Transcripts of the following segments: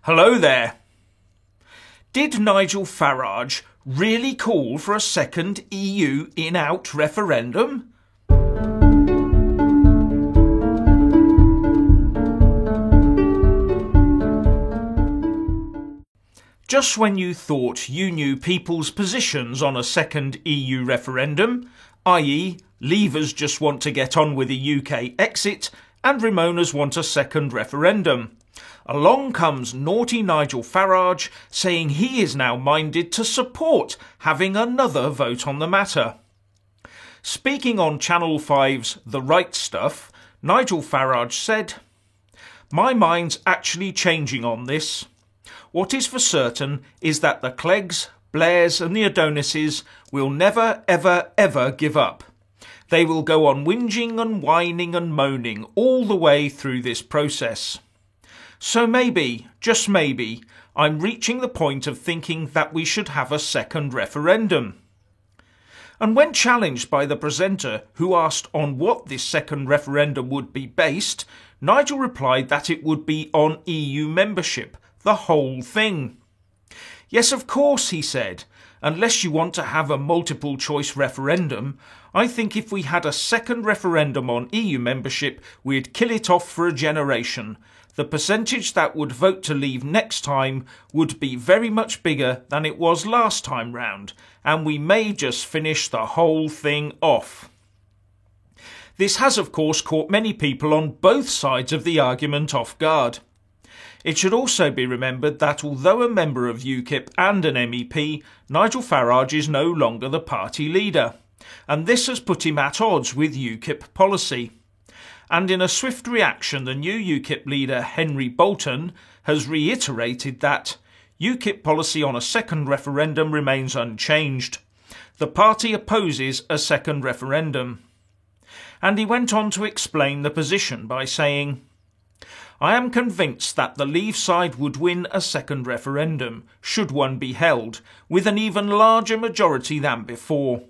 Hello there. Did Nigel Farage really call for a second EU in-out referendum? Just when you thought you knew people's positions on a second EU referendum, i.e. Leavers just want to get on with the UK exit and Remoaners want a second referendum, along comes naughty Nigel Farage saying he is now minded to support having another vote on the matter. Speaking on Channel 5's The Right Stuff, Nigel Farage said, "My mind's actually changing on this. What is for certain is that the Cleggs, Blairs and the Adonises will never, ever, ever give up. They will go on whinging and whining and moaning all the way through this process. So maybe, just maybe, I'm reaching the point of thinking that we should have a second referendum." And when challenged by the presenter who asked on what this second referendum would be based, Nigel replied that it would be on EU membership, the whole thing. "Yes, of course," he said, "unless you want to have a multiple choice referendum, I think if we had a second referendum on EU membership, we'd kill it off for a generation. The percentage that would vote to leave next time would be very much bigger than it was last time round, and we may just finish the whole thing off." This has of course caught many people on both sides of the argument off guard. It should also be remembered that although a member of UKIP and an MEP, Nigel Farage is no longer the party leader, and this has put him at odds with UKIP policy. And in a swift reaction, the new UKIP leader Henry Bolton has reiterated that UKIP policy on a second referendum remains unchanged. The party opposes a second referendum. And he went on to explain the position by saying, "I am convinced that the Leave side would win a second referendum, should one be held, with an even larger majority than before.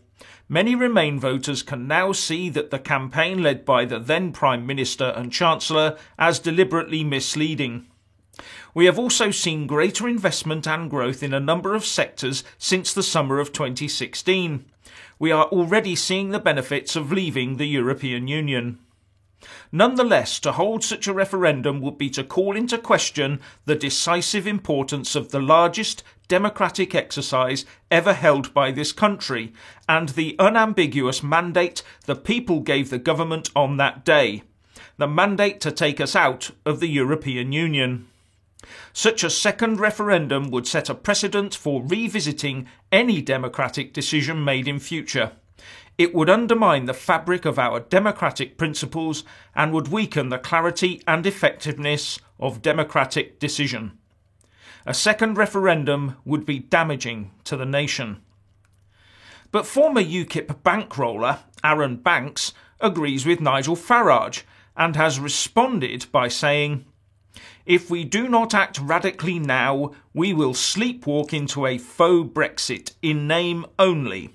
Many Remain voters can now see that the campaign led by the then Prime Minister and Chancellor as deliberately misleading. We have also seen greater investment and growth in a number of sectors since the summer of 2016. We are already seeing the benefits of leaving the European Union. Nonetheless, to hold such a referendum would be to call into question the decisive importance of the largest democratic exercise ever held by this country and the unambiguous mandate the people gave the government on that day, the mandate to take us out of the European Union. Such a second referendum would set a precedent for revisiting any democratic decision made in future. It would undermine the fabric of our democratic principles and would weaken the clarity and effectiveness of democratic decision. A second referendum would be damaging to the nation." But former UKIP bankroller Aaron Banks agrees with Nigel Farage and has responded by saying, "If we do not act radically now, we will sleepwalk into a faux Brexit in name only.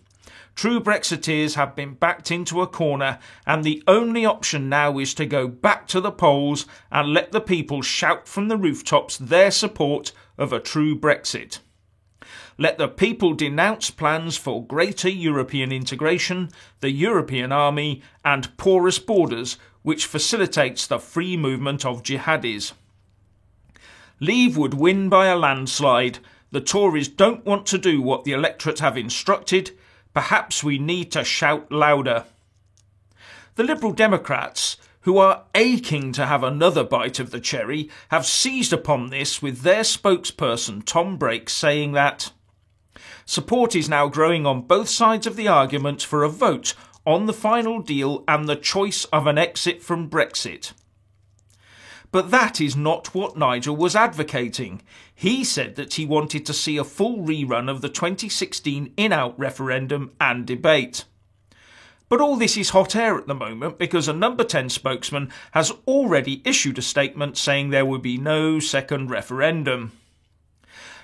True Brexiteers have been backed into a corner, and the only option now is to go back to the polls and let the people shout from the rooftops their support of a true Brexit. Let the people denounce plans for greater European integration, the European army, and porous borders, which facilitates the free movement of jihadis. Leave would win by a landslide. The Tories don't want to do what the electorate have instructed. Perhaps we need to shout louder." The Liberal Democrats, who are aching to have another bite of the cherry, have seized upon this with their spokesperson Tom Brake saying that support is now growing on both sides of the argument for a vote on the final deal and the choice of an exit from Brexit. But that is not what Nigel was advocating. He said that he wanted to see a full rerun of the 2016 in-out referendum and debate. But all this is hot air at the moment because a Number 10 spokesman has already issued a statement saying there will be no second referendum.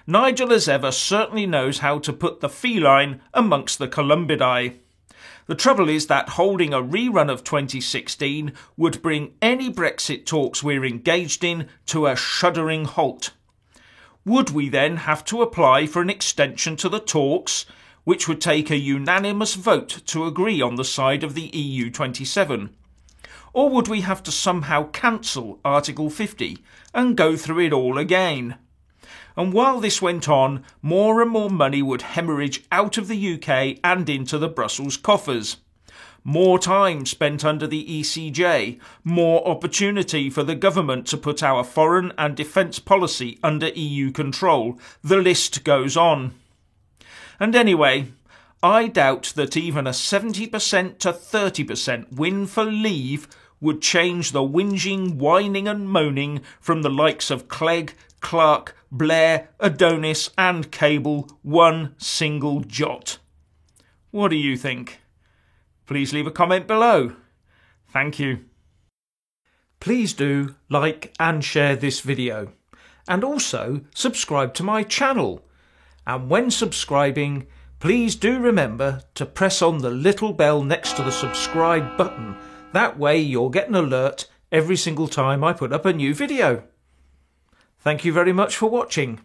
Nigel, as ever, certainly knows how to put the feline amongst the columbidae. The trouble is that holding a rerun of 2016 would bring any Brexit talks we're engaged in to a shuddering halt. would we then have to apply for an extension to the talks, which would take a unanimous vote to agree on the side of the EU27? Or would we have to somehow cancel Article 50 and go through it all again? And while this went on, more and more money would hemorrhage out of the UK and into the Brussels coffers. More time spent under the ECJ, more opportunity for the government to put our foreign and defence policy under EU control. The list goes on. And anyway, I doubt that even a 70% to 30% win for Leave would change the whinging, whining and moaning from the likes of Clegg, Clark, Blair, Adonis and Cable one single jot. What do you think? Please leave a comment below. Thank you. Please do like and share this video, and also subscribe to my channel. And when subscribing, please do remember to press on the little bell next to the subscribe button. That way you'll get an alert every single time I put up a new video. Thank you very much for watching.